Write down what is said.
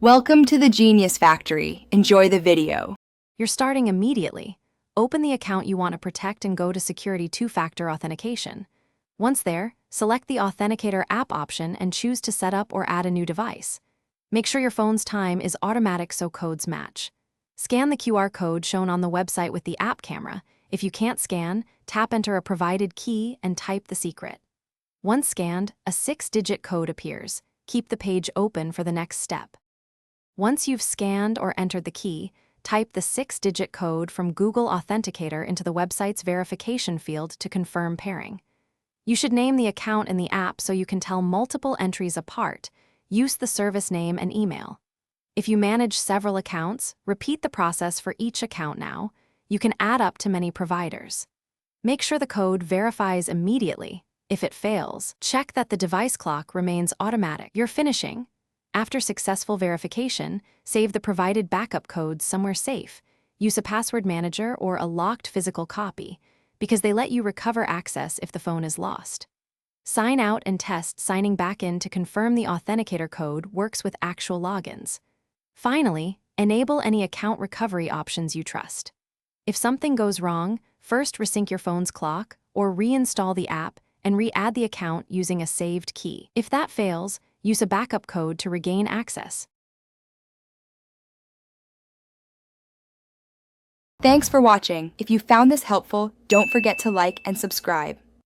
Welcome to the Genius Factory. Enjoy the video. You're starting immediately. Open the account you want to protect and go to Security Two-Factor Authentication. Once there, select the Authenticator app option and choose to set up or add a new device. Make sure your phone's time is automatic so codes match. Scan the QR code shown on the website with the app camera. If you can't scan, enter a provided key and type the secret. Once scanned, a 6-digit code appears. Keep the page open for the next step. Once you've scanned or entered the key, type the 6-digit code from Google Authenticator into the website's verification field to confirm pairing. You should name the account in the app so you can tell multiple entries apart. Use the service name and email. If you manage several accounts, repeat the process for each account now. You can add up to many providers. Make sure the code verifies immediately. If it fails, check that the device clock remains automatic. You're finishing. After successful verification, save the provided backup codes somewhere safe. Use a password manager or a locked physical copy, because they let you recover access if the phone is lost. Sign out and test signing back in to confirm the Authenticator code works with actual logins. Finally, enable any account recovery options you trust. If something goes wrong, first resync your phone's clock or reinstall the app and re-add the account using a saved key. If that fails, use a backup code to regain access. Thanks for watching. If you found this helpful, don't forget to like and subscribe.